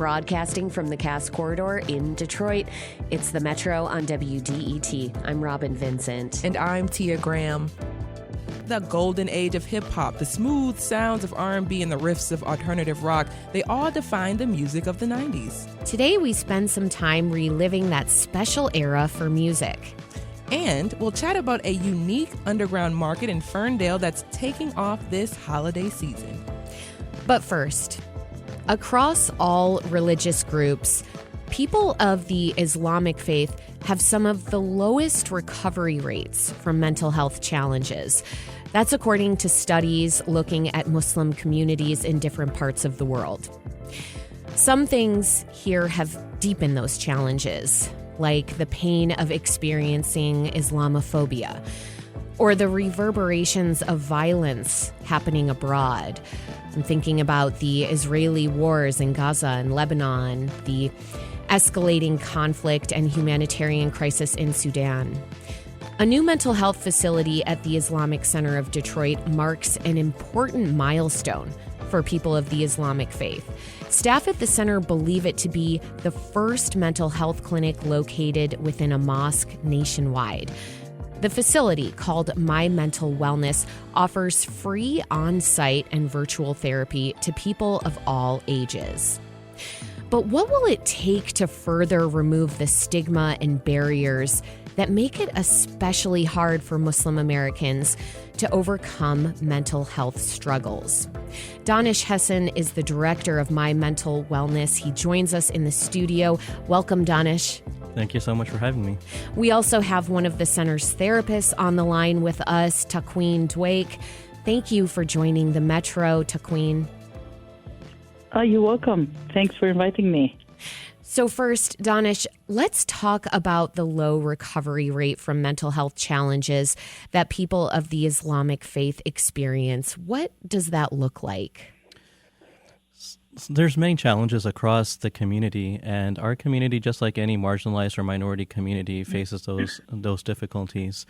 broadcasting from the Cass Corridor in Detroit. It's the Metro on WDET. I'm Robin Vincent. And I'm Tia Graham. The golden age of hip-hop, the smooth sounds of R&B, and the riffs of alternative rock, they all define the music of the 90s. Today we spend some time reliving that special era for music. And we'll chat about a unique underground market in Ferndale that's taking off this holiday season. But first, across all religious groups, people of the Islamic faith have some of the lowest recovery rates from mental health challenges. That's according to studies looking at Muslim communities in different parts of the world. Some things here have deepened those challenges, like the pain of experiencing Islamophobia, or the reverberations of violence happening abroad. I'm thinking about the Israeli wars in Gaza and Lebanon, the escalating conflict and humanitarian crisis in Sudan. A new mental health facility at the Islamic Center of Detroit marks an important milestone for people of the Islamic faith. Staff at the center believe it to be the first mental health clinic located within a mosque nationwide. The facility, called My Mental Wellness, offers free on-site and virtual therapy to people of all ages. But what will it take to further remove the stigma and barriers that make it especially hard for Muslim Americans to overcome mental health struggles? Danish Hasan is the director of My Mental Wellness. He joins us in the studio. Welcome, Danish. Thank you so much for having me. We also have one of the center's therapists on the line with us, Takween Dwaik. Thank you for joining the Metro, Takween. You're welcome. Thanks for inviting me. So first, Danish, let's talk about the low recovery rate from mental health challenges that people of the Islamic faith experience. What does that look like? There's many challenges across the community, and our community, just like any marginalized or minority community, faces those difficulties.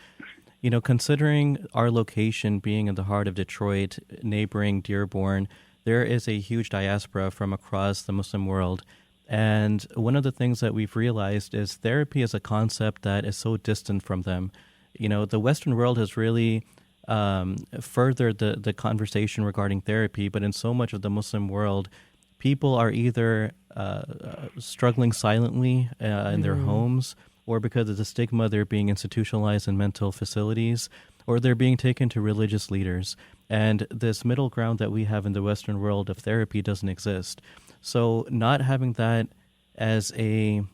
You know, considering our location being in the heart of Detroit, neighboring Dearborn, there is a huge diaspora from across the Muslim world. And one of the things that we've realized is therapy is a concept that is so distant from them. You know, the Western world has really furthered the conversation regarding therapy, but in so much of the Muslim world, people are either struggling silently in their homes, or because of the stigma, they're being institutionalized in mental facilities, or they're being taken to religious leaders. And this middle ground that we have in the Western world of therapy doesn't exist. So not having that as an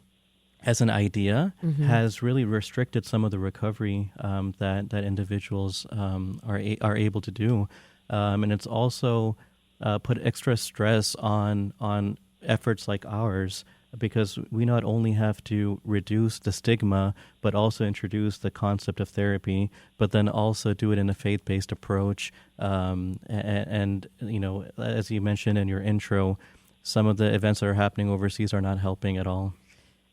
idea has really restricted some of the recovery that individuals are able to do. And it's also put extra stress on efforts like ours, because we not only have to reduce the stigma, but also introduce the concept of therapy, but then also do it in a faith-based approach. And you know, as you mentioned in your intro, some of the events that are happening overseas are not helping at all.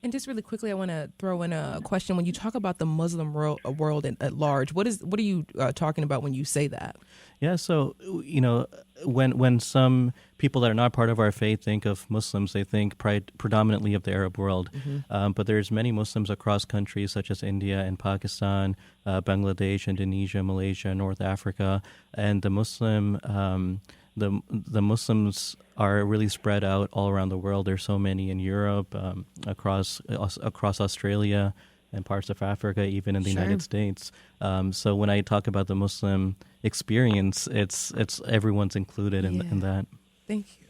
And just really quickly, I want to throw in a question. When you talk about the Muslim world at large, what are you talking about when you say that? Yeah, so, you know, when some people that are not part of our faith think of Muslims, they think predominantly of the Arab world. But there's many Muslims across countries such as India and Pakistan, Bangladesh, Indonesia, Malaysia, North Africa, and the Muslims are really spread out all around the world. There's so many in Europe, across Australia, and parts of Africa, even in the United States. So when I talk about the Muslim experience, it's everyone's included in that. Thank you.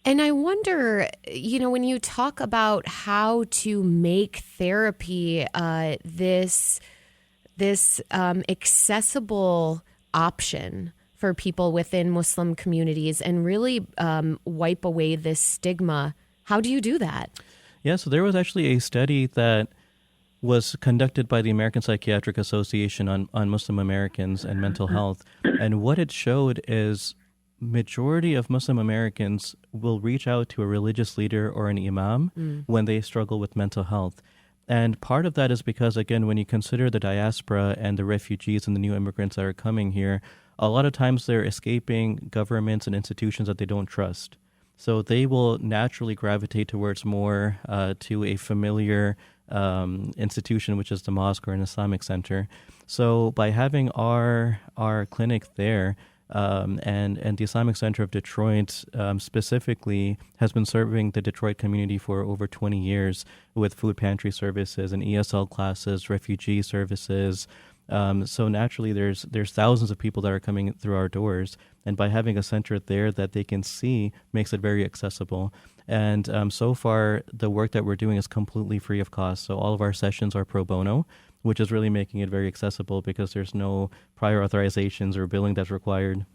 And I wonder, you know, when you talk about how to make therapy this accessible option for people within Muslim communities and really wipe away this stigma, how do you do that? Yeah, so there was actually a study that was conducted by the American Psychiatric Association on Muslim Americans and mental health. And what it showed is majority of Muslim Americans will reach out to a religious leader or an imam when they struggle with mental health. And part of that is because, again, when you consider the diaspora and the refugees and the new immigrants that are coming here, a lot of times they're escaping governments and institutions that they don't trust. So they will naturally gravitate towards more to a familiar institution, which is the mosque or an Islamic center. So by having our clinic there, and the Islamic Center of Detroit specifically has been serving the Detroit community for over 20 years with food pantry services and ESL classes, refugee services. So naturally, there's thousands of people that are coming through our doors, and by having a center there that they can see makes it very accessible. And so far, the work that we're doing is completely free of cost. So all of our sessions are pro bono, which is really making it very accessible because there's no prior authorizations or billing that's required.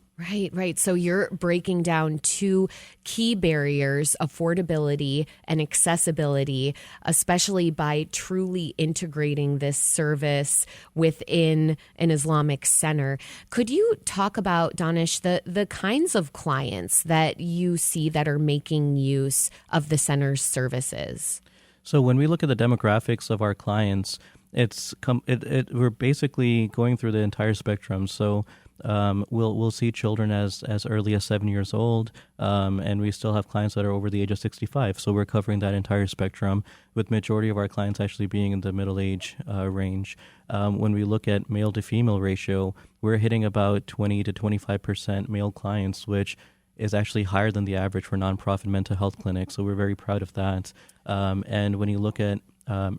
Right. So you're breaking down two key barriers, affordability and accessibility, especially by truly integrating this service within an Islamic center. Could you talk about, Danish, the kinds of clients that you see that are making use of the center's services? So when we look at the demographics of our clients, we're basically going through the entire spectrum. So we'll see children as early as 7 years old, and we still have clients that are over the age of 65. So we're covering that entire spectrum, with majority of our clients actually being in the middle age range. When we look at male to female ratio, we're hitting about 20 to 25% male clients, which is actually higher than the average for nonprofit mental health clinics. So we're very proud of that. And when you look at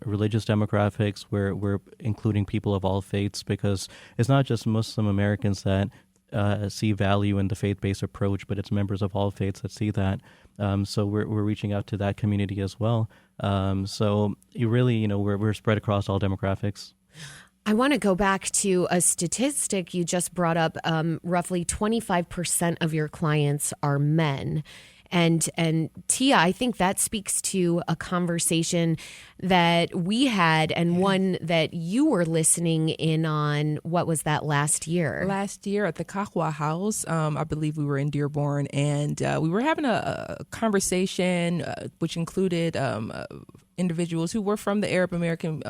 religious demographics, we're including people of all faiths, because it's not just Muslim Americans that see value in the faith-based approach, but it's members of all faiths that see that. So we're reaching out to that community as well. So you really, we're spread across all demographics. I want to go back to a statistic you just brought up. Roughly 25% of your clients are men. And Tia, I think that speaks to a conversation that we had, and one that you were listening in on. What was that, last year? Last year at the Kahwa House, I believe we were in Dearborn, and we were having a conversation which included individuals who were from the Arab American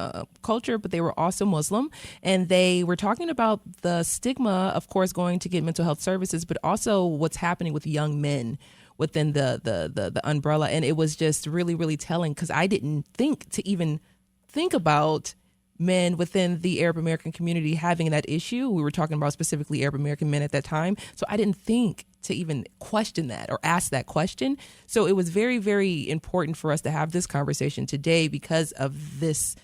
culture, but they were also Muslim. And they were talking about the stigma, of course, going to get mental health services, but also what's happening with young men within the umbrella. And it was just really, really telling, because I didn't think to even think about men within the Arab American community having that issue. We were talking about specifically Arab American men at that time. So I didn't think to even question that or ask that question. So it was very, very important for us to have this conversation today because of this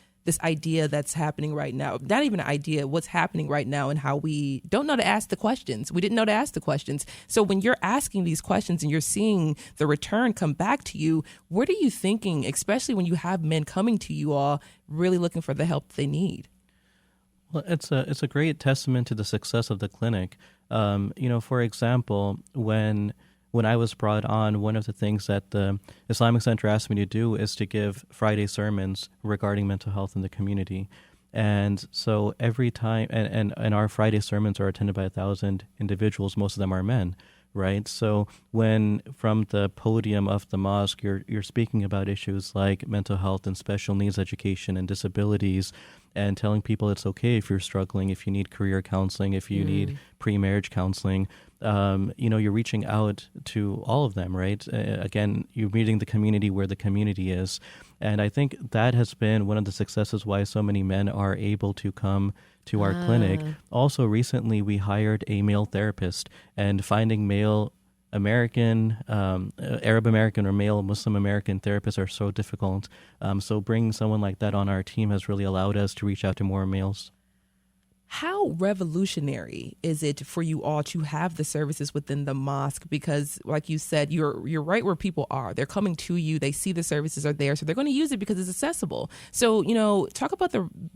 idea that's happening right now. Not even an idea, what's happening right now, and how we don't know to ask the questions. We didn't know to ask the questions. So when you're asking these questions and you're seeing the return come back to you, what are you thinking, especially when you have men coming to you all really looking for the help they need? Well, it's a great testament to the success of the clinic. For example, when I was brought on, one of the things that the Islamic Center asked me to do is to give Friday sermons regarding mental health in the community. And so every time, and our Friday sermons are attended by 1,000 individuals, most of them are men, right? So when from the podium of the mosque, you're speaking about issues like mental health and special needs education and disabilities, and telling people it's okay if you're struggling, if you need career counseling, if you need pre-marriage counseling, you're reaching out to all of them, right? Again, you're meeting the community where the community is. And I think that has been one of the successes why so many men are able to come to our clinic. Also, recently, we hired a male therapist, and finding male American, Arab American, or male Muslim American therapists are so difficult. So bringing someone like that on our team has really allowed us to reach out to more males. How revolutionary is it for you all to have the services within the mosque? Because like you said, you're right where people are. They're coming to you. They see the services are there, so they're going to use it because it's accessible. So, talk about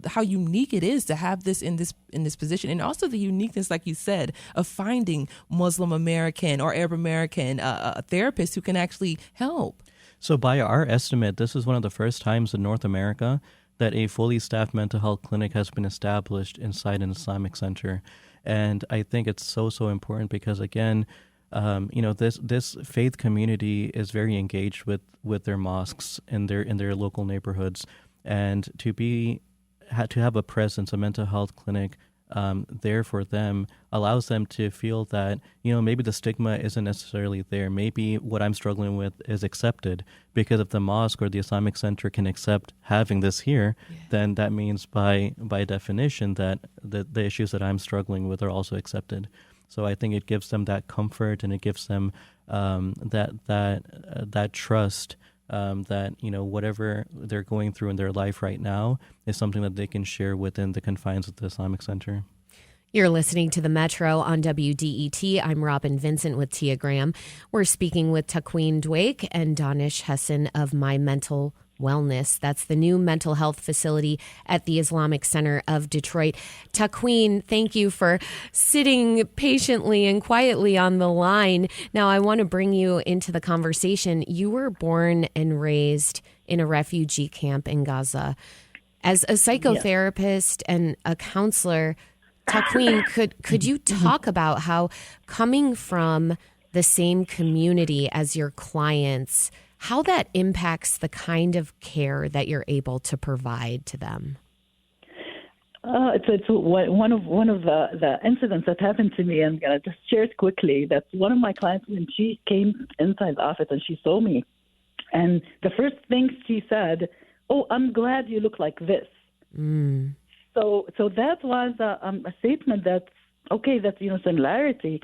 how unique it is to have this in this position, and also the uniqueness, like you said, of finding Muslim American or Arab American therapists who can actually help. So by our estimate, this is one of the first times in North America that a fully staffed mental health clinic has been established inside an Islamic center. And I think it's so important because, again, this faith community is very engaged with their mosques in their local neighborhoods. And to have a presence, a mental health clinic there for them allows them to feel that, maybe the stigma isn't necessarily there. Maybe what I'm struggling with is accepted, because if the mosque or the Islamic Center can accept having this here, then that means by definition that the issues that I'm struggling with are also accepted. So I think it gives them that comfort, and it gives them that trust that whatever they're going through in their life right now is something that they can share within the confines of the Islamic Center. You're listening to The Metro on WDET. I'm Robin Vincent with Tia Graham. We're speaking with Takween Dwaik and Danish Hasan of My Mental Wellness. That's the new mental health facility at the Islamic Center of Detroit. Takween, thank you for sitting patiently and quietly on the line. Now, I want to bring you into the conversation. You were born and raised in a refugee camp in Gaza. As a psychotherapist and a counselor, Takween, could you talk about how coming from the same community as your clients, how that impacts the kind of care that you're able to provide to them? It's one of the incidents that happened to me. I'm gonna just share it quickly. That's one of my clients when she came inside the office and she saw me, and the first thing she said, "Oh, I'm glad you look like this." So that was a statement that's okay. That's similarity.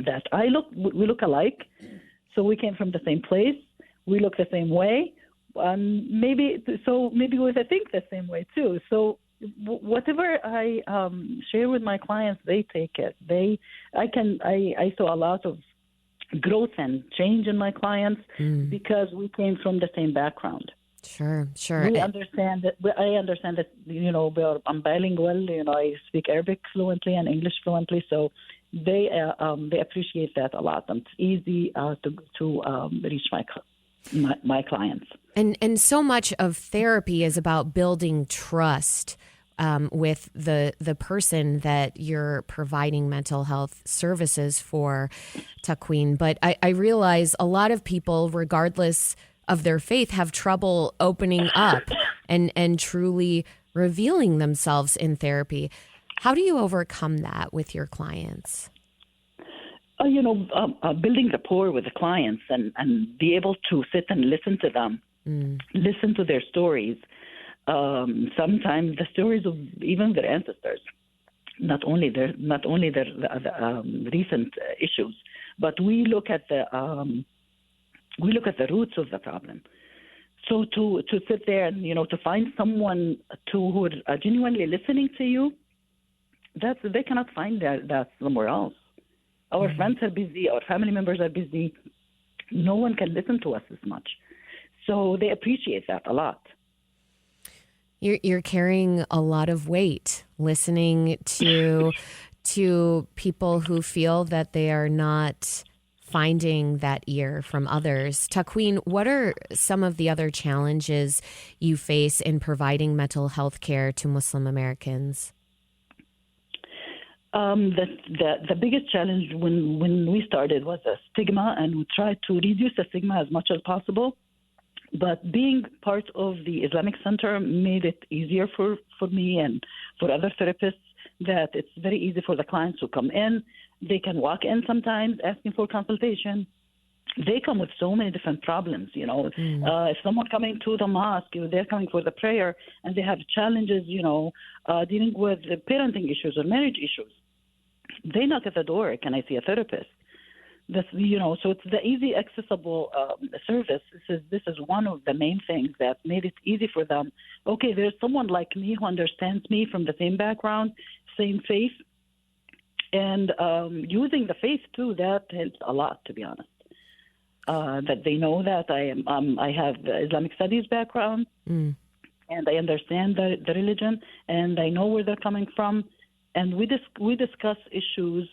That we look alike, so we came from the same place. We look the same way. Maybe we think the same way too. So whatever I share with my clients, they take it. I saw a lot of growth and change in my clients because we came from the same background. Sure. We understand that. I understand that. I'm bilingual. I speak Arabic fluently and English fluently. So they appreciate that a lot. And it's easy to reach my clients. And so much of therapy is about building trust with the person that you're providing mental health services for, Takween. But I realize a lot of people, regardless of their faith, have trouble opening up and truly revealing themselves in therapy. How do you overcome that with your clients? Building rapport with the clients and be able to sit and listen to them, listen to their stories. Sometimes the stories of even their ancestors, not only their recent issues, but we look at the roots of the problem. So to sit there and to find someone who are genuinely listening to you, they cannot find that somewhere else. Our friends are busy, our family members are busy. No one can listen to us as much. So they appreciate that a lot. You're carrying a lot of weight, listening to people who feel that they are not finding that ear from others. Takween, what are some of the other challenges you face in providing mental health care to Muslim Americans? The biggest challenge when we started was the stigma, and we tried to reduce the stigma as much as possible. But being part of the Islamic Center made it easier for me and for other therapists, that it's very easy for the clients who come in. They can walk in sometimes asking for consultation. They come with so many different problems, If someone coming to the mosque, they're coming for the prayer, and they have challenges, dealing with parenting issues or marriage issues. They knock at the door, can I see a therapist? So it's the easy, accessible service. This is one of the main things that made it easy for them. Okay, there's someone like me who understands me from the same background, same faith, and using the faith too. That helps a lot, to be honest. That they know that I have Islamic studies background, and I understand the religion, and I know where they're coming from, and we discuss issues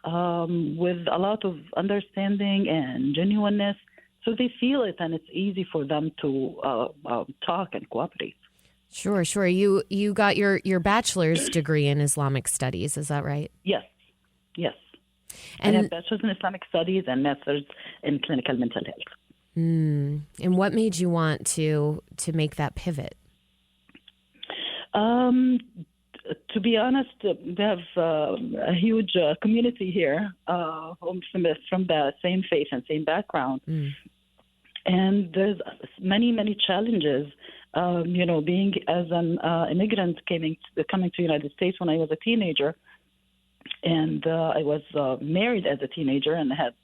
with a lot of understanding and genuineness, so they feel it, and it's easy for them to talk and cooperate. Sure. You got your bachelor's degree in Islamic studies, is that right? Yes. And I have bachelor's in Islamic studies and master's in clinical mental health. And what made you want to make that pivot? To be honest, we have a huge community here from the same faith and same background. And there's many challenges. Being as an immigrant coming to the United States when I was a teenager, and I was married as a teenager and had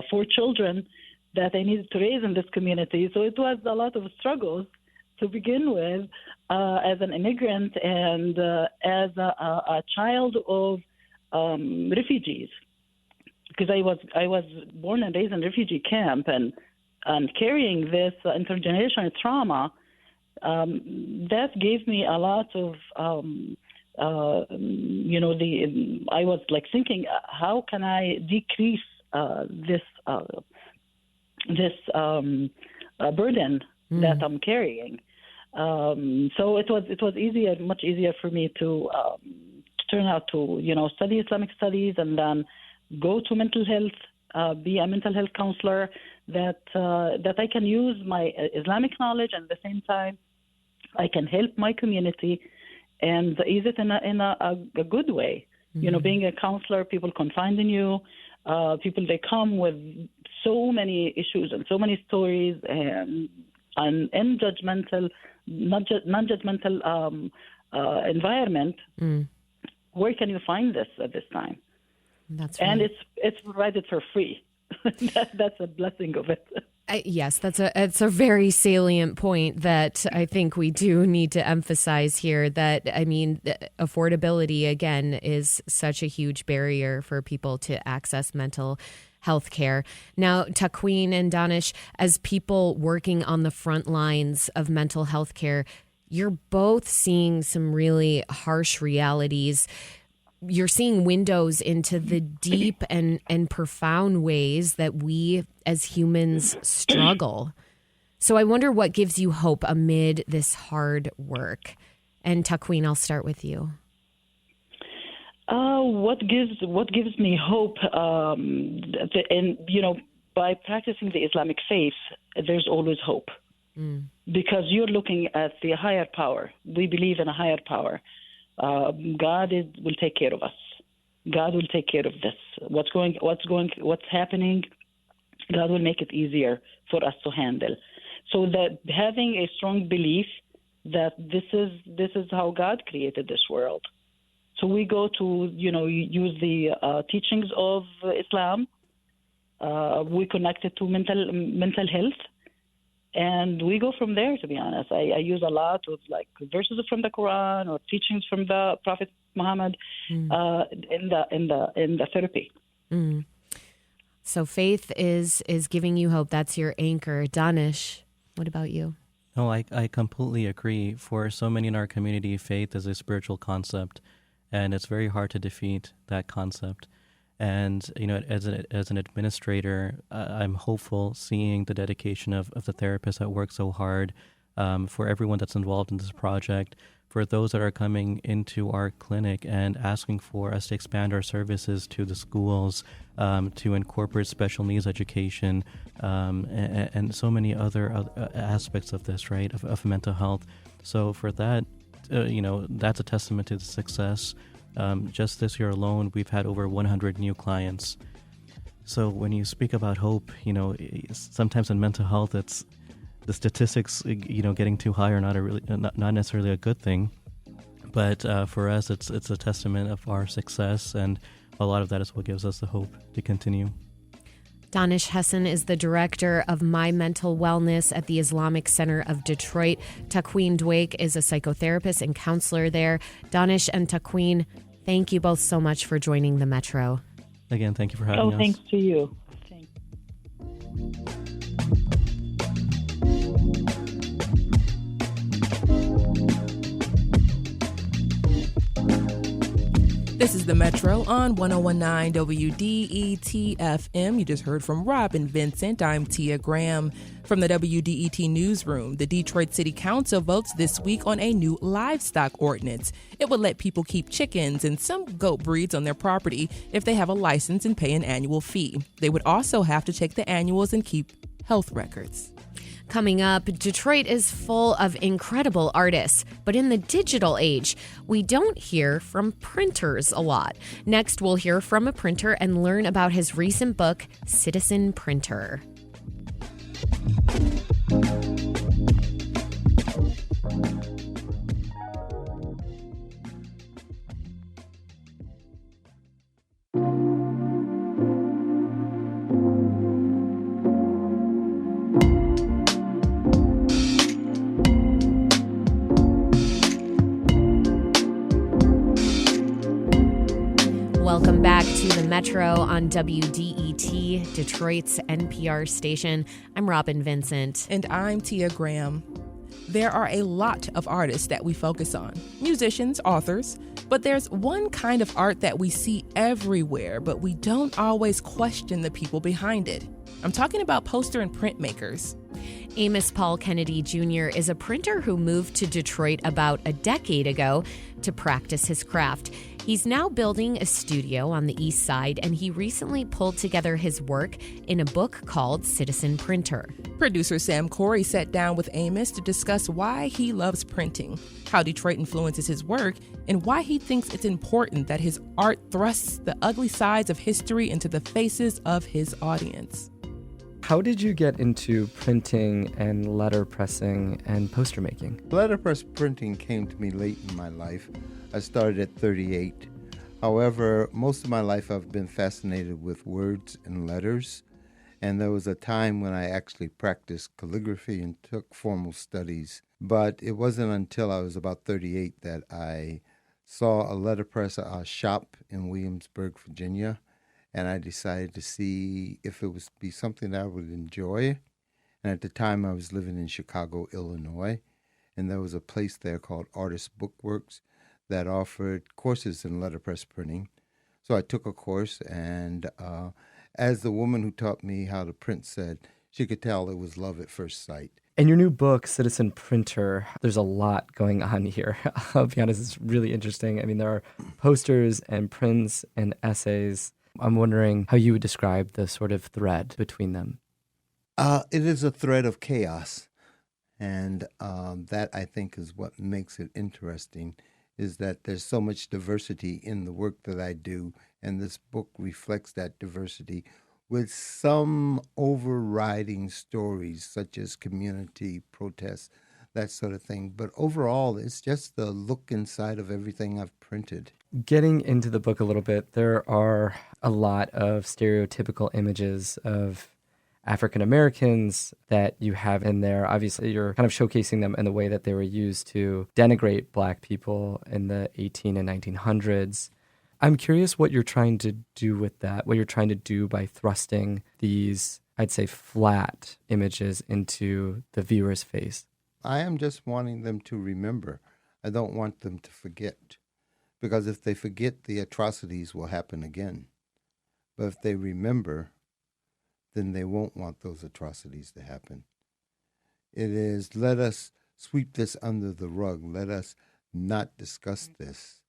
4 children that I needed to raise in this community. So it was a lot of struggles to begin with as an immigrant and as a child of refugees, because I was born and raised in a refugee camp, and carrying this intergenerational trauma, that gave me a lot of, I was like thinking, how can I decrease this burden that I'm carrying? So it was much easier for me to turn out to study Islamic studies and then go to mental health, be a mental health counselor. That I can use my Islamic knowledge, and at the same time I can help my community and ease it in a good way. Being a counselor, people confide in you. People, they come with so many issues and so many stories and non-judgmental environment. Where can you find this at this time? That's right. And it's provided for free. That's a blessing of it. Yes, it's a very salient point that I think we do need to emphasize here. That, I mean, affordability, again, is such a huge barrier for people to access mental health care. Now, Takween and Danish, as people working on the front lines of mental health care, you're both seeing some really harsh realities. You're seeing windows into the deep and profound ways that we as humans struggle. So I wonder what gives you hope amid this hard work. And Takween, I'll start with you. What gives me hope, by practicing the Islamic faith, there's always hope. Because you're looking at the higher power. We believe in a higher power. God will take care of us. God will take care of this. What's happening, God will make it easier for us to handle. So that having a strong belief that this is how God created this world. So we go to use the teachings of Islam. We connect it to mental health. And we go from there, to be honest. I use a lot of verses from the Quran or teachings from the Prophet Muhammad in the therapy. So faith is giving you hope. That's your anchor. Danish, what about you? No, I completely agree. For so many in our community, faith is a spiritual concept, and it's very hard to defeat that concept. And, as an administrator, I'm hopeful seeing the dedication of the therapists that work so hard, for everyone that's involved in this project, for those that are coming into our clinic and asking for us to expand our services to the schools, to incorporate special needs education, and so many other aspects of this, right, of mental health. So for that, that's a testament to the success. Just this year alone, we've had over 100 new clients. So when you speak about hope, sometimes in mental health, it's the statistics, getting too high are not necessarily a good thing. But for us, it's a testament of our success, and a lot of that is what gives us the hope to continue. Danish Hasan is the director of My Mental Wellness at the Islamic Center of Detroit. Takween Dwaik is a psychotherapist and counselor there. Danish and Takween, thank you both so much for joining the Metro. Again, thank you for having us. Thanks to you. This is the Metro on 101.9 WDET-FM. You just heard from Robin Vincent. I'm Tia Graham. From the WDET Newsroom, the Detroit City Council votes this week on a new livestock ordinance. It would let people keep chickens and some goat breeds on their property if they have a license and pay an annual fee. They would also have to check the annuals and keep health records. Coming up, Detroit is full of incredible artists, but in the digital age, we don't hear from printers a lot. Next, we'll hear from a printer and learn about his recent book, Citizen Printer. Welcome back to the Metro on WDET, Detroit's NPR station. I'm Robin Vincent. And I'm Tia Graham. There are a lot of artists that we focus on, musicians, authors, but there's one kind of art that we see everywhere, but we don't always question the people behind it. I'm talking about poster and printmakers. Amos Paul Kennedy Jr. is a printer who moved to Detroit about a decade ago to practice his craft. He's now building a studio on the east side, and he recently pulled together his work in a book called Citizen Printer. Producer Sam Corey sat down with Amos to discuss why he loves printing, how Detroit influences his work, and why he thinks it's important that his art thrusts the ugly sides of history into the faces of his audience. How did you get into printing and letterpressing and poster making? Letterpress printing came to me late in my life. I started at 38. However, most of my life I've been fascinated with words and letters. And there was a time when I actually practiced calligraphy and took formal studies. But it wasn't until I was about 38 that I saw a letterpress shop in Williamsburg, Virginia. And I decided to see if it would be something that I would enjoy. And at the time, I was living in Chicago, Illinois, and there was a place there called Artist Bookworks that offered courses in letterpress printing. So I took a course, and as the woman who taught me how to print said, she could tell it was love at first sight. In your new book, Citizen Printer, there's a lot going on here. I'll be honest, it's really interesting. I mean, there are posters and prints and essays. I'm wondering how you would describe the sort of thread between them. It is a thread of chaos, and that, I think, is what makes it interesting, is that there's so much diversity in the work that I do, and this book reflects that diversity with some overriding stories, such as community protests, that sort of thing. But overall, it's just the look inside of everything I've printed. Getting into the book a little bit, there are a lot of stereotypical images of African Americans that you have in there. Obviously, you're kind of showcasing them in the way that they were used to denigrate Black people in the 18 and 1900s. I'm curious what you're trying to do with that, what you're trying to do by thrusting these, I'd say, flat images into the viewer's face. I am just wanting them to remember. I don't want them to forget. Because if they forget, the atrocities will happen again. But if they remember, then they won't want those atrocities to happen. It is, let us sweep this under the rug. Let us not discuss this,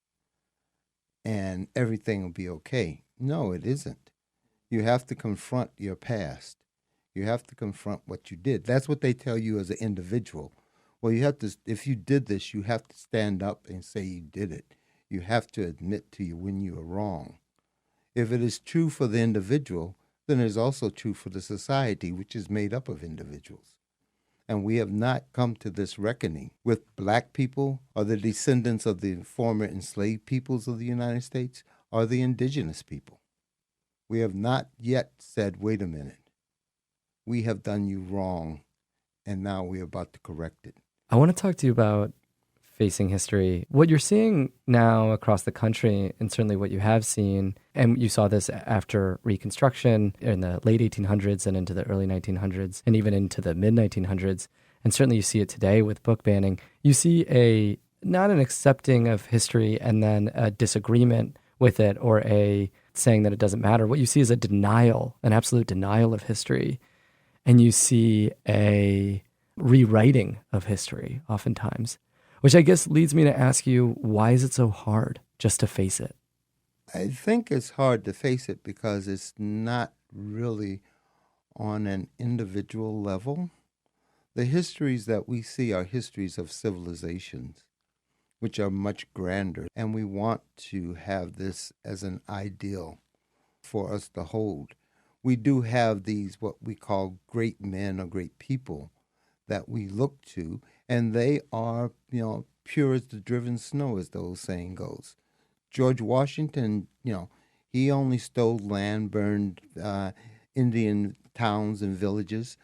and everything will be okay. No, it isn't. You have to confront your past. You have to confront what you did. That's what they tell you as an individual. Well, you have to, if you did this, you have to stand up and say you did it. You have to admit to you when you are wrong. If it is true for the individual, then it is also true for the society, which is made up of individuals. And we have not come to this reckoning with Black people, or the descendants of the former enslaved peoples of the United States, or the indigenous people. We have not yet said, wait a minute, we have done you wrong, and now we're about to correct it. I want to talk to you about facing history. What you're seeing now across the country, and certainly what you have seen, and you saw this after Reconstruction in the late 1800s and into the early 1900s, and even into the mid-1900s, and certainly you see it today with book banning. You see not an accepting of history and then a disagreement with it, or a saying that it doesn't matter. What you see is a denial, an absolute denial of history. And you see a rewriting of history oftentimes, which I guess leads me to ask you, why is it so hard just to face it? I think it's hard to face it because it's not really on an individual level. The histories that we see are histories of civilizations, which are much grander, and we want to have this as an ideal for us to hold. We do have these, what we call great men or great people that we look to, and they are, pure as the driven snow, as the old saying goes. George Washington, he only stole land, burned Indian towns and villages,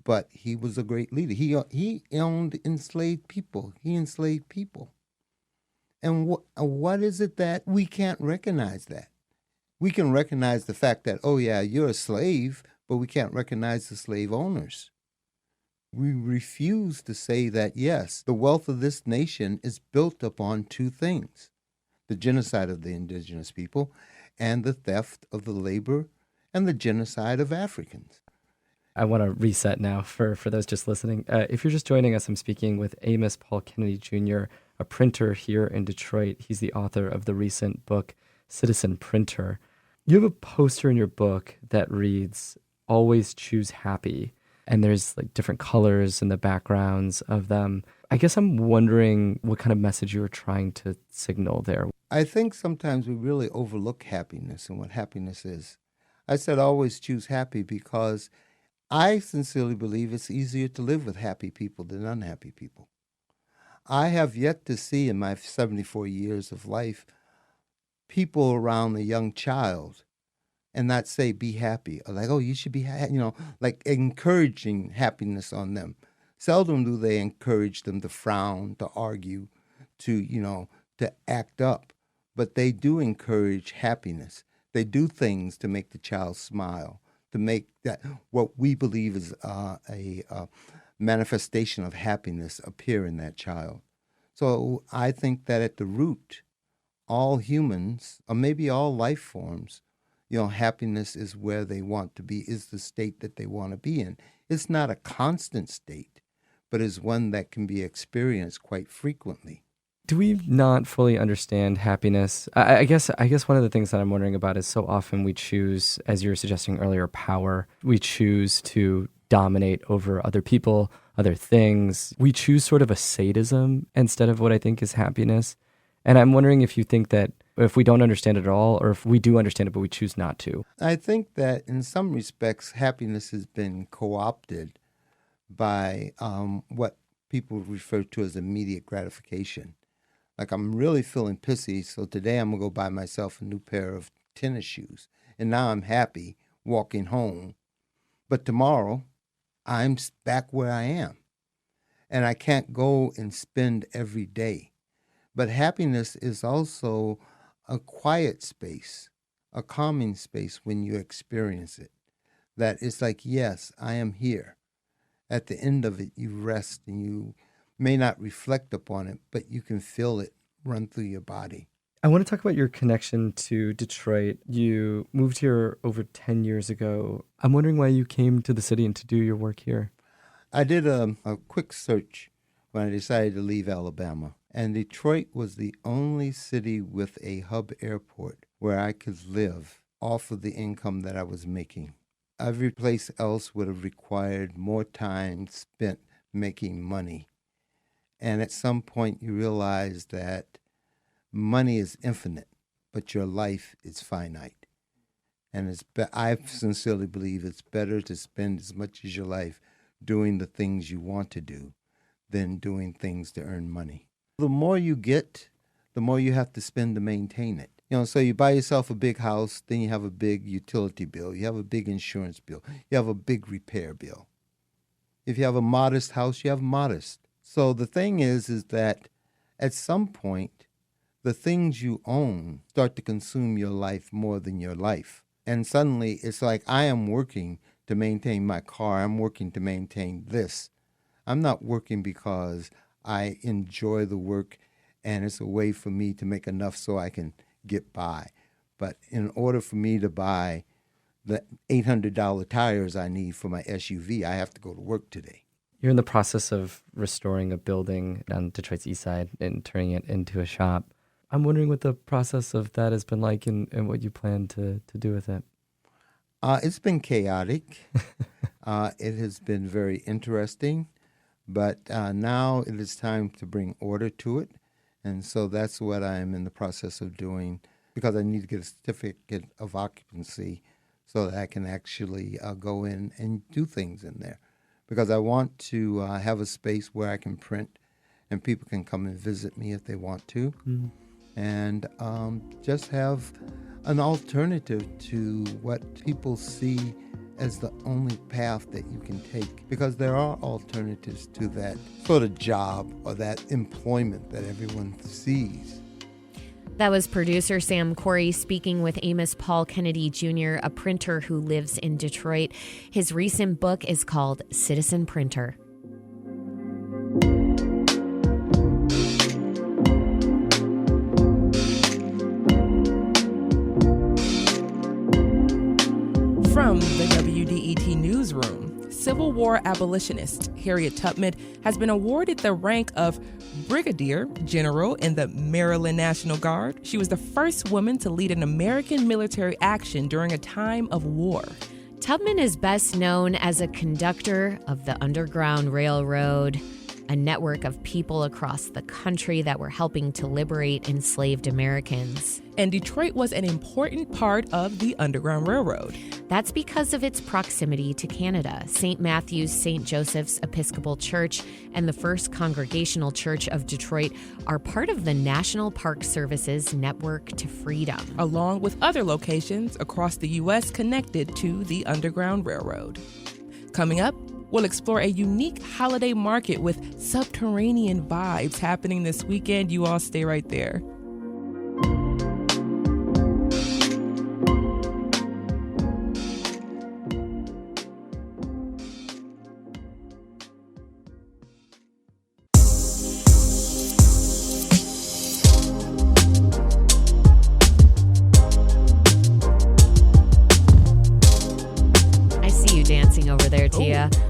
but he was a great leader. He owned enslaved people. He enslaved people. And what is it that we can't recognize that? We can recognize the fact that, oh yeah, you're a slave, but we can't recognize the slave owners. We refuse to say that, yes, the wealth of this nation is built upon two things: the genocide of the indigenous people and the theft of the labor and the genocide of Africans. I want to reset now for those just listening. If you're just joining us, I'm speaking with Amos Paul Kennedy Jr., a printer here in Detroit. He's the author of the recent book, Citizen Printer. You have a poster in your book that reads, "Always choose happy." And there's like different colors in the backgrounds of them. I guess I'm wondering what kind of message you were trying to signal there. I think sometimes we really overlook happiness and what happiness is. I said always choose happy because I sincerely believe it's easier to live with happy people than unhappy people. I have yet to see in my 74 years of life people around a young child and not say, be happy, or like, oh, you should be happy, like encouraging happiness on them. Seldom do they encourage them to frown, to argue, to act up. But they do encourage happiness. They do things to make the child smile, to make that what we believe is a manifestation of happiness appear in that child. So I think that at the root, all humans, or maybe all life forms, happiness is where they want to be, is the state that they want to be in. It's not a constant state, but is one that can be experienced quite frequently. Do we not fully understand happiness? I guess one of the things that I'm wondering about is so often we choose, as you were suggesting earlier, power. We choose to dominate over other people, other things. We choose sort of a sadism instead of what I think is happiness. And I'm wondering if you think that if we don't understand it at all, or if we do understand it but we choose not to. I think that in some respects, happiness has been co-opted by what people refer to as immediate gratification. Like, I'm really feeling pissy, so today I'm going to go buy myself a new pair of tennis shoes. And now I'm happy walking home. But tomorrow, I'm back where I am. And I can't go and spend every day. But happiness is also a quiet space, a calming space when you experience it. That it's like, yes, I am here. At the end of it, you rest and you may not reflect upon it, but you can feel it run through your body. I want to talk about your connection to Detroit. You moved here over 10 years ago. I'm wondering why you came to the city and to do your work here. I did a quick search when I decided to leave Alabama. And Detroit was the only city with a hub airport where I could live off of the income that I was making. Every place else would have required more time spent making money. And at some point you realize that money is infinite, but your life is finite. And I sincerely believe it's better to spend as much as your life doing the things you want to do than doing things to earn money. The more you get, the more you have to spend to maintain it. So you buy yourself a big house, then you have a big utility bill, you have a big insurance bill, you have a big repair bill. If you have a modest house, you have modest. So the thing is that at some point, the things you own start to consume your life more than your life. And suddenly it's like, I am working to maintain my car, I'm working to maintain this. I'm not working because I enjoy the work and it's a way for me to make enough so I can get by. But in order for me to buy the $800 tires I need for my SUV, I have to go to work today. You're in the process of restoring a building on Detroit's east side and turning it into a shop. I'm wondering what the process of that has been like and what you plan to do with it. It's been chaotic. It has been very interesting. But now it is time to bring order to it. And so that's what I am in the process of doing, because I need to get a certificate of occupancy so that I can actually go in and do things in there. Because I want to have a space where I can print and people can come and visit me if they want to. Mm. And just have an alternative to what people see as the only path that you can take, because there are alternatives to that sort of job or that employment that everyone sees. That was producer Sam Corey speaking with Amos Paul Kennedy Jr., a printer who lives in Detroit. His recent book is called Citizen Printer. From the WDET newsroom, Civil War abolitionist Harriet Tubman has been awarded the rank of Brigadier General in the Maryland National Guard. She was the first woman to lead an American military action during a time of war. Tubman is best known as a conductor of the Underground Railroad, a network of people across the country that were helping to liberate enslaved Americans. And Detroit was an important part of the Underground Railroad. That's because of its proximity to Canada. St. Matthew's St. Joseph's Episcopal Church and the First Congregational Church of Detroit are part of the National Park Service's Network to Freedom, along with other locations across the U.S. connected to the Underground Railroad. Coming up, we'll explore a unique holiday market with subterranean vibes happening this weekend. You all stay right there.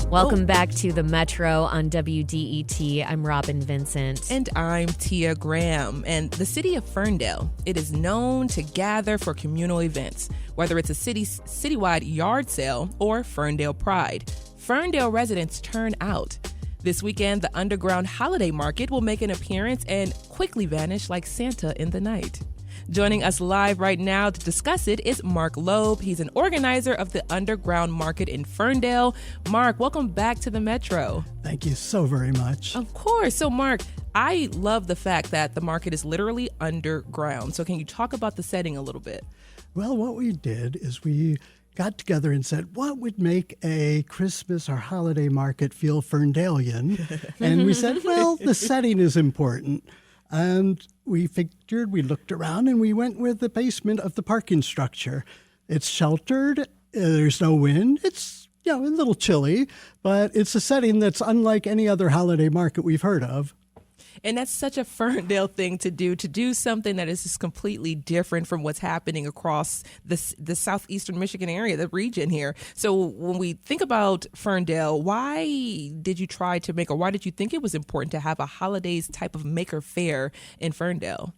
Welcome back to the Metro on WDET. I'm Robin Vincent. And I'm Tia Graham. And the city of Ferndale, it is known to gather for communal events, whether it's a citywide yard sale or Ferndale Pride. Ferndale residents turn out. This weekend, the Underground Holiday Market will make an appearance and quickly vanish like Santa in the night. Joining us live right now to discuss it is Mark Loeb. He's an organizer of the Underground Market in Ferndale. Mark, welcome back to the Metro. Thank you so very much. Of course. So, Mark, I love the fact that the market is literally underground. So can you talk about the setting a little bit? Well, what we did is we got together and said, what would make a Christmas or holiday market feel Ferndalian? And we said, well, the setting is important. And we figured, we looked around and we went with the basement of the parking structure. It's sheltered, there's no wind, it's a little chilly, but it's a setting that's unlike any other holiday market we've heard of. And that's such a Ferndale thing to do something that is just completely different from what's happening across the southeastern Michigan area, the region here. So when we think about Ferndale, why did you try to make, or why did you think it was important to have a holidays type of maker fair in Ferndale?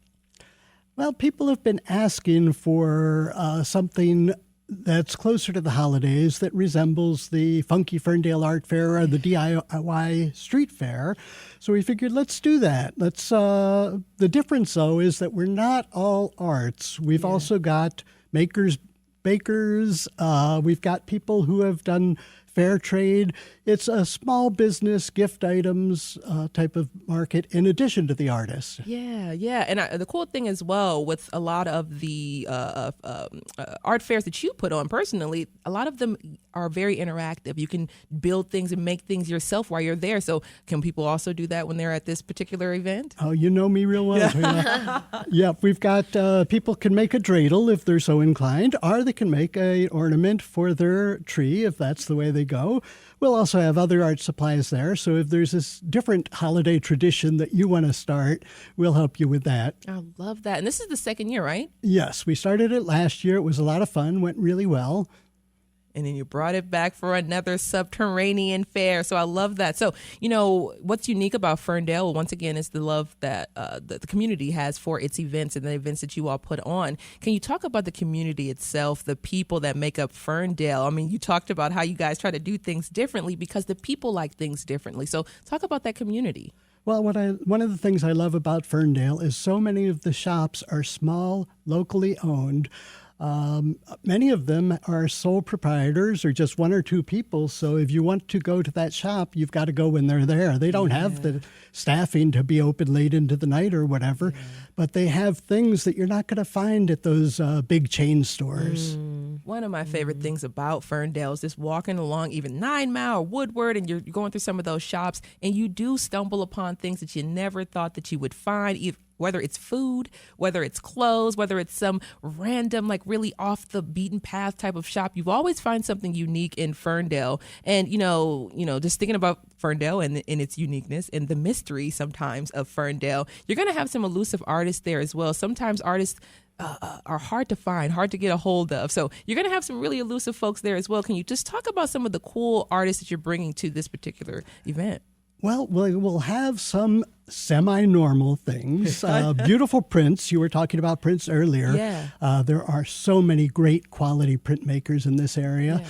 Well, people have been asking for something that's closer to the holidays, that resembles the funky Ferndale Art Fair or the DIY Street Fair. So we figured, let's do that. The difference, though, is that we're not all arts. We've also got makers, bakers. We've got people who have done fair trade. It's a small business, gift items type of market in addition to the artists. Yeah. And the cool thing as well with a lot of the art fairs that you put on personally, a lot of them are very interactive. You can build things and make things yourself while you're there. So can people also do that when they're at this particular event? Oh, you know me real well. Yeah, we've got people can make a dreidel if they're so inclined, or they can make an ornament for their tree if that's the way they go. We'll also have other art supplies there. So if there's this different holiday tradition that you want to start, we'll help you with that. I love that. And this is the second year, right? Yes, we started it last year. It was a lot of fun, went really well. and then you brought it back for another subterranean fair. So I love that. So, what's unique about Ferndale, once again, is the love that the community has for its events and the events that you all put on. Can you talk about the community itself, the people that make up Ferndale? I mean, you talked about how you guys try to do things differently because the people like things differently. So talk about that community. Well, one of the things I love about Ferndale is so many of the shops are small, locally owned. Many of them are sole proprietors or just one or two people. So if you want to go to that shop, you've got to go when they're there. They don't have the staffing to be open late into the night or whatever, but they have things that you're not going to find at those big chain stores. One of my favorite things about Ferndale is just walking along even 9 Mile or Woodward, and you're going through some of those shops, and you do stumble upon things that you never thought that you would find, whether it's food, whether it's clothes, whether it's some random, like really off the beaten path type of shop. You always find something unique in Ferndale. And, just thinking about Ferndale and its uniqueness and the mystery sometimes of Ferndale, you're going to have some elusive artists there as well. Sometimes artists are hard to find, hard to get a hold of. So you're going to have some really elusive folks there as well. Can you just talk about some of the cool artists that you're bringing to this particular event? Well, we'll have some semi-normal things. Beautiful prints. You were talking about prints earlier. Yeah. There are so many great quality printmakers in this area. Yeah.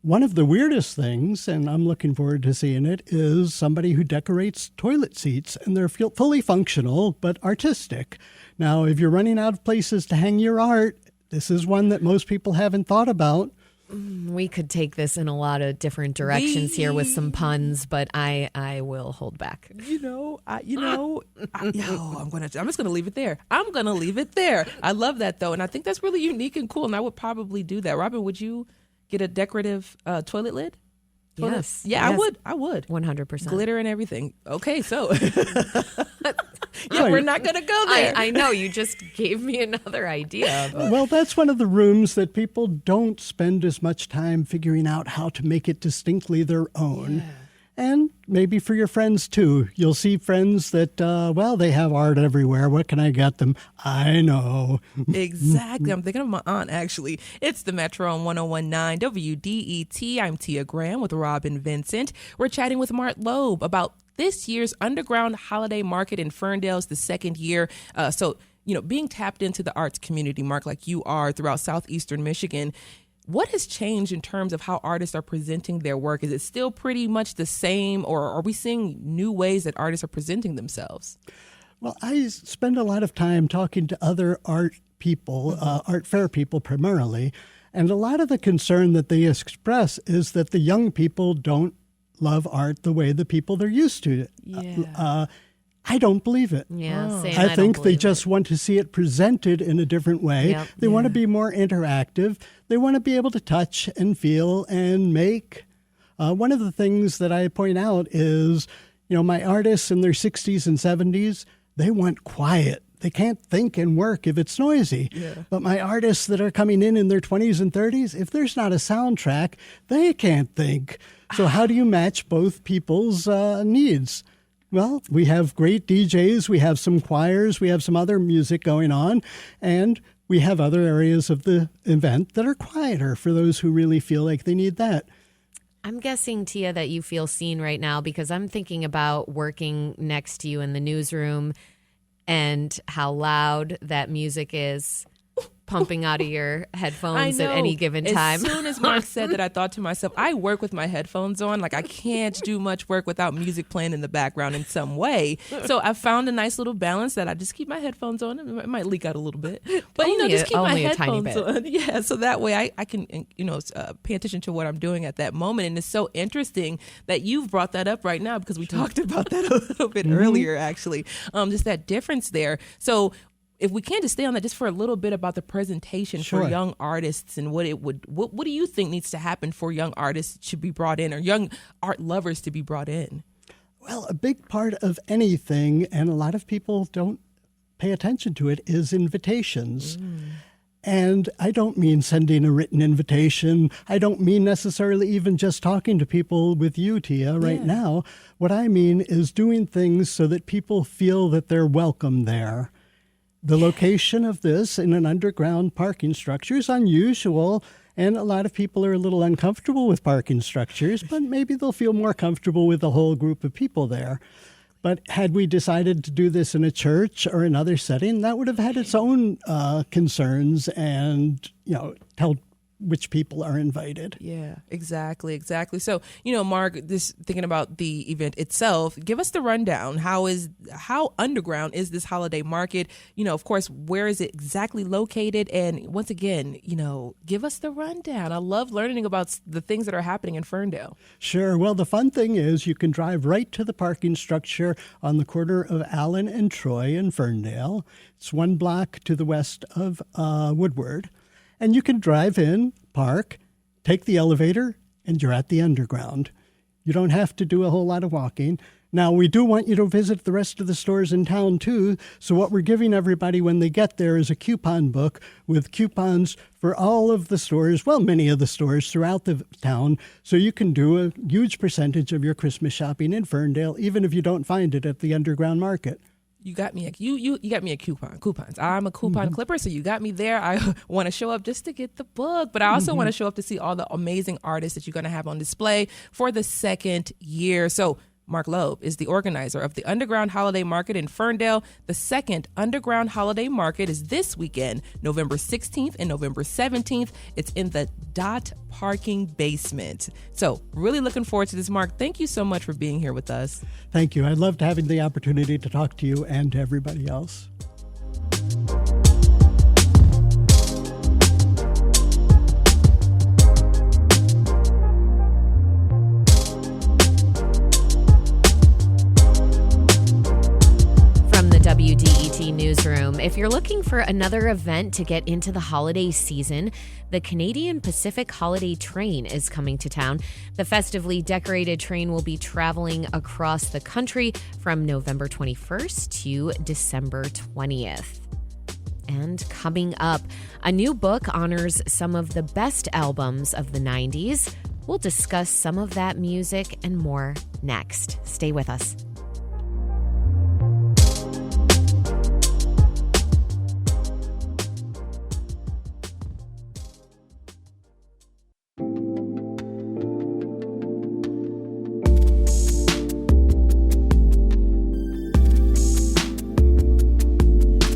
One of the weirdest things, and I'm looking forward to seeing it, is somebody who decorates toilet seats, and they're fully functional but artistic. Now, if you're running out of places to hang your art, this is one that most people haven't thought about. We could take this in a lot of different directions here with some puns, but I will hold back. I'm just gonna leave it there. I'm gonna leave it there. I love that though, and I think that's really unique and cool. And I would probably do that. Robin, would you get a decorative toilet lid? Yes. Yeah, yes. I would. 100%. Glitter and everything. Okay, so we're not going to go there. I know. You just gave me another idea. But. Well, that's one of the rooms that people don't spend as much time figuring out how to make it distinctly their own. Yeah. And maybe for your friends, too. You'll see friends that, they have art everywhere. What can I get them? I know. Exactly. I'm thinking of my aunt, actually. It's the Metro on 101.9 WDET. I'm Tia Graham with Robin Vincent. We're chatting with Mart Loeb about this year's Underground Holiday Market in Ferndale's the second year. Being tapped into the arts community, Mark, like you are throughout southeastern Michigan, what has changed in terms of how artists are presenting their work? Is it still pretty much the same, or are we seeing new ways that artists are presenting themselves? Well, I spend a lot of time talking to other art people, art fair people primarily, and a lot of the concern that they express is that the young people don't love art the way the people they're used to. Yeah. I don't believe it. Yeah, same. I think they just want to see it presented in a different way. Yep. They want to be more interactive. They want to be able to touch and feel and make. One of the things that I point out is, my artists in their 60s and 70s, they want quiet. They can't think and work if it's noisy. Yeah. But my artists that are coming in their 20s and 30s, if there's not a soundtrack, they can't think. So how do you match both people's needs? Well, we have great DJs, we have some choirs, we have some other music going on, and we have other areas of the event that are quieter for those who really feel like they need that. I'm guessing, Tia, that you feel seen right now because I'm thinking about working next to you in the newsroom and how loud that music is pumping out of your headphones at any given time. As soon as Mark said that, I thought to myself, I work with my headphones on. Like, I can't do much work without music playing in the background in some way. So I found a nice little balance that I just keep my headphones on. It might leak out a little bit. But, just keep my headphones on. Yeah, so that way I can, pay attention to what I'm doing at that moment. And it's so interesting that you've brought that up right now because we talked about that a little bit earlier, actually. Just that difference there. So if we can just stay on that just for a little bit about the presentation for young artists and what do you think needs to happen for young artists to be brought in or young art lovers to be brought in? Well, a big part of anything, and a lot of people don't pay attention to it, is invitations. And I don't mean sending a written invitation. I don't mean necessarily even just talking to people with you, Tia, right now. What I mean is doing things so that people feel that they're welcome there. The location of this in an underground parking structure is unusual, And a lot of people are a little uncomfortable with parking structures, but maybe they'll feel more comfortable with a whole group of people there. But had we decided to do this in a church or another setting, that would have had its own concerns and, tell which people are invited. Yeah, exactly. So, Mark, this thinking about the event itself, give us the rundown. How underground is this holiday market? Of course, where is it exactly located? And once again, give us the rundown. I love learning about the things that are happening in Ferndale. Sure. Well, the fun thing is you can drive right to the parking structure on the corner of Allen and Troy in Ferndale. It's 1 block to the west of Woodward. And you can drive in, park, take the elevator, and you're at the underground. You don't have to do a whole lot of walking. Now, we do want you to visit the rest of the stores in town, too. So what we're giving everybody when they get there is a coupon book with coupons for all of the stores, well, many of the stores throughout the town. So you can do a huge percentage of your Christmas shopping in Ferndale, even if you don't find it at the underground market. You got me you got me a coupons. I'm a coupon clipper, so you got me there. I want to show up just to get the book, but I also want to show up to see all the amazing artists that you're going to have on display for the second year. So Mark Loeb is the organizer of the Underground Holiday Market in Ferndale. The second Underground Holiday Market is this weekend, November 16th and November 17th. It's in the Dot Parking Basement. So really looking forward to this, Mark. Thank you so much for being here with us. Thank you. I loved having the opportunity to talk to you and to everybody else. WDET Newsroom. If you're looking for another event to get into the holiday season, the Canadian Pacific Holiday Train is coming to town. The festively decorated train will be traveling across the country from November 21st to December 20th. And coming up, a new book honors some of the best albums of the 90s. We'll discuss some of that music and more next. Stay with us.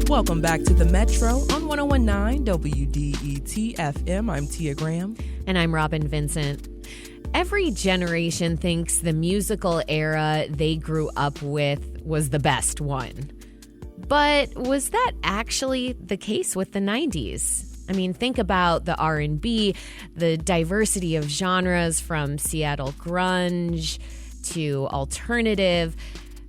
Welcome back to the Metro on 101.9 WDET FM. I'm Tia Graham. And I'm Robin Vincent. Every generation thinks the musical era they grew up with was the best one. But was that actually the case with the 90s? I mean, think about the R&B, the diversity of genres from Seattle grunge to alternative,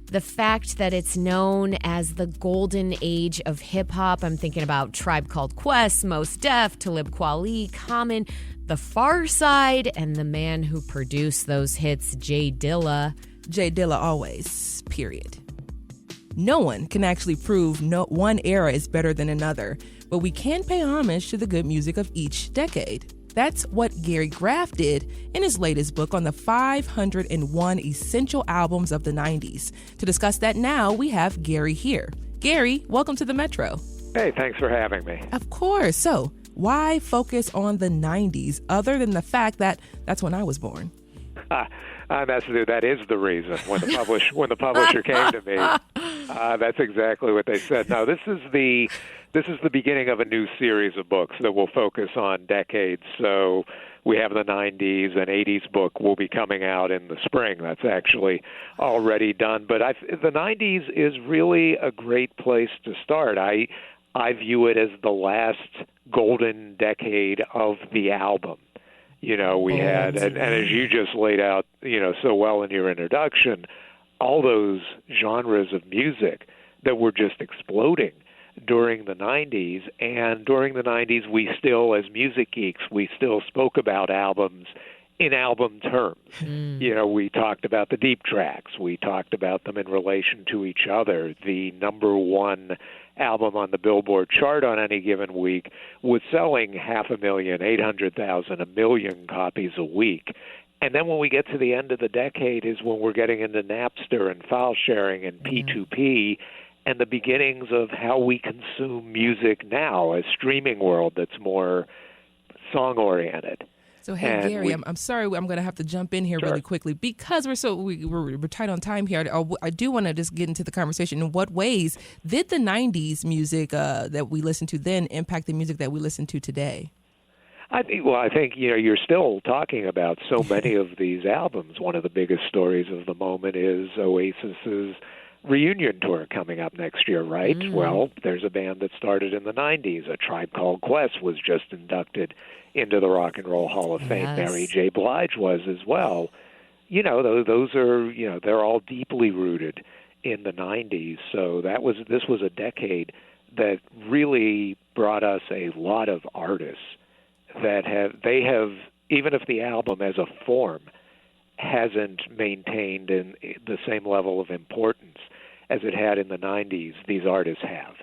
the fact that it's known as the golden age of hip-hop. I'm thinking about Tribe Called Quest, Mos Def, Talib Kweli, Common, The Far Side, and the man who produced those hits, Jay Dilla. Jay Dilla always, period. No one can actually prove one era is better than another, but we can pay homage to the good music of each decade. That's what Gary Graff did in his latest book on the 501 essential albums of the 90s. To discuss that now, we have Gary here. Gary, welcome to the Metro. Hey, thanks for having me. Of course. So, why focus on the 90s other than the fact that that's when I was born? That is the reason. When the publisher came to me, that's exactly what they said. No, this is the beginning of a new series of books that will focus on decades. So we have the 90s and 80s book will be coming out in the spring. That's actually already done. But the 90s is really a great place to start. I view it as the last golden decade of the album. We had, and as you just laid out, so well in your introduction, all those genres of music that were just exploding during the 90s. And during the 90s, we still, as music geeks, we still spoke about albums in album terms. We talked about the deep tracks. We talked about them in relation to each other. The number one album on the Billboard chart on any given week was selling 500,000, 800,000, 1 million copies a week. And then when we get to the end of the decade is when we're getting into Napster and file sharing and P2P and the beginnings of how we consume music now, a streaming world that's more song-oriented. So, hey, And Gary, I'm sorry, I'm going to have to jump in here Sure. really quickly because we're tight on time here. I do want to just get into the conversation. In what ways did the 90s music that we listened to then impact the music that we listen to today? I think you're still talking about so many of these albums. One of the biggest stories of the moment is Oasis's reunion tour coming up next year, right? Well, there's a band that started in the 90s. A Tribe Called Quest was just inducted into the Rock and Roll Hall of Fame. Yes. Mary J. Blige was as well. Those are, they're all deeply rooted in the 90s. So this was a decade that really brought us a lot of artists that have, even if the album as a form hasn't maintained in the same level of importance as it had in the 90s, these artists have.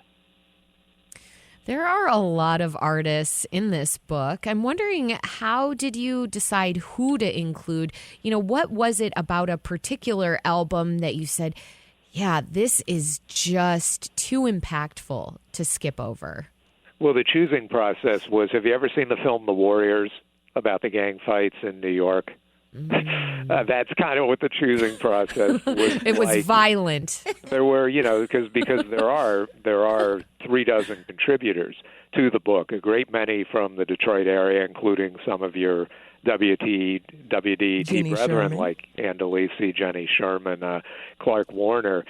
There are a lot of artists in this book. I'm wondering, how did you decide who to include? What was it about a particular album that you said, yeah, this is just too impactful to skip over? Well, the choosing process was, have you ever seen the film The Warriors about the gang fights in New York? That's kind of what the choosing process was. It was violent. There were, because there are 36 contributors to the book, a great many from the Detroit area, including some of your WD Jenny brethren Sherman. like Andalisi, Jenny Sherman, Clark Warner.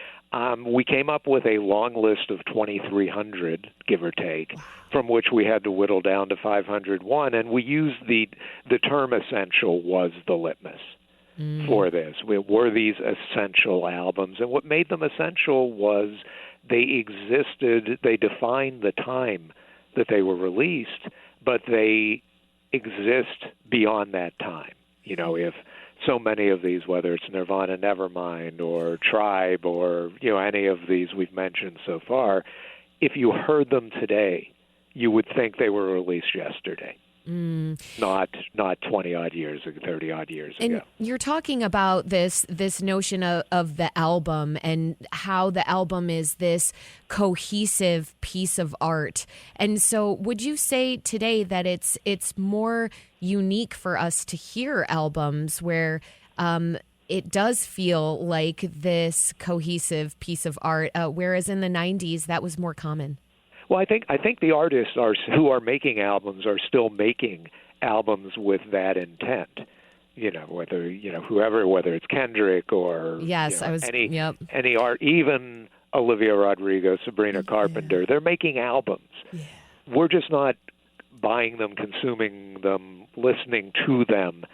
We came up with a long list of 2,300, give or take, from which we had to whittle down to 501, and we used the term essential was the litmus for this. Were these essential albums? And what made them essential was they existed, they defined the time that they were released, but they exist beyond that time. If so many of these, whether it's Nirvana Nevermind or Tribe or any of these we've mentioned so far, if you heard them today, you would think they were released yesterday, not 20-odd years ago, 30-odd years ago. And you're talking about this notion of the album and how the album is this cohesive piece of art. And so would you say today that it's more unique for us to hear albums where it does feel like this cohesive piece of art, whereas in the 90s that was more common? Well, I think the artists who are making albums are still making albums with that intent. Whether it's Kendrick or any art, even Olivia Rodrigo, Sabrina Carpenter, they're making albums. Yeah. We're just not buying them, consuming them, listening to them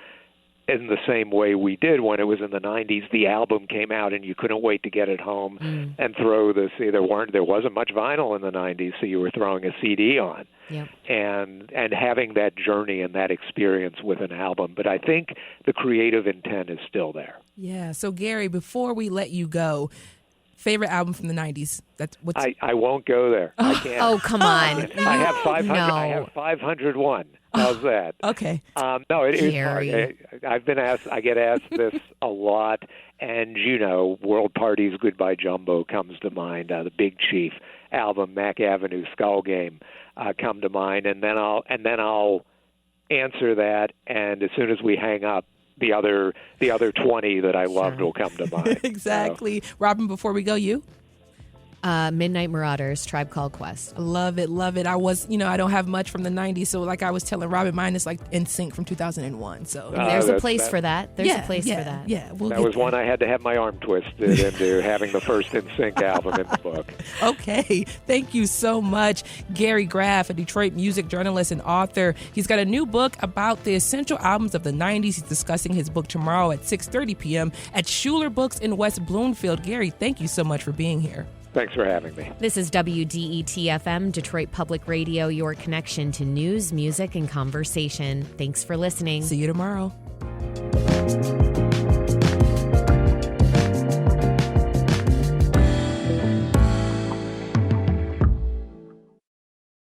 in the same way we did when it was in the 90s. The album came out and you couldn't wait to get it home and throw the CD. There wasn't much vinyl in the 90s, so you were throwing a CD on. Yep. And having that journey and that experience with an album. But I think the creative intent is still there. Yeah. So, Gary, before we let you go, favorite album from the 90s? I won't go there. I can't. Oh, come on. I have 500. No. I have 501. How's that? Okay. No, it is hard. I've been asked. I get asked this a lot, and World Party's Goodbye Jumbo comes to mind. The Big Chief album, Mac Avenue, Skull Game, come to mind, and then I'll answer that, and as soon as we hang up, the other 20 that I loved will come to mind. Exactly. Robin, before we go, you? Midnight Marauders, Tribe Called Quest. Love it. I was, I don't have much from the 90s, so like I was telling Robin, mine is like NSYNC from 2001. So there's a place for that. There's a place for that. Yeah, that was one I had to have my arm twisted into having the first NSYNC album in the book. Okay. Thank you so much, Gary Graff, a Detroit music journalist and author. He's got a new book about the essential albums of the 90s. He's discussing his book tomorrow at 6:30 p.m. at Schuler Books in West Bloomfield. Gary, thank you so much for being here. Thanks for having me. This is WDET-FM, Detroit Public Radio, your connection to news, music, and conversation. Thanks for listening. See you tomorrow.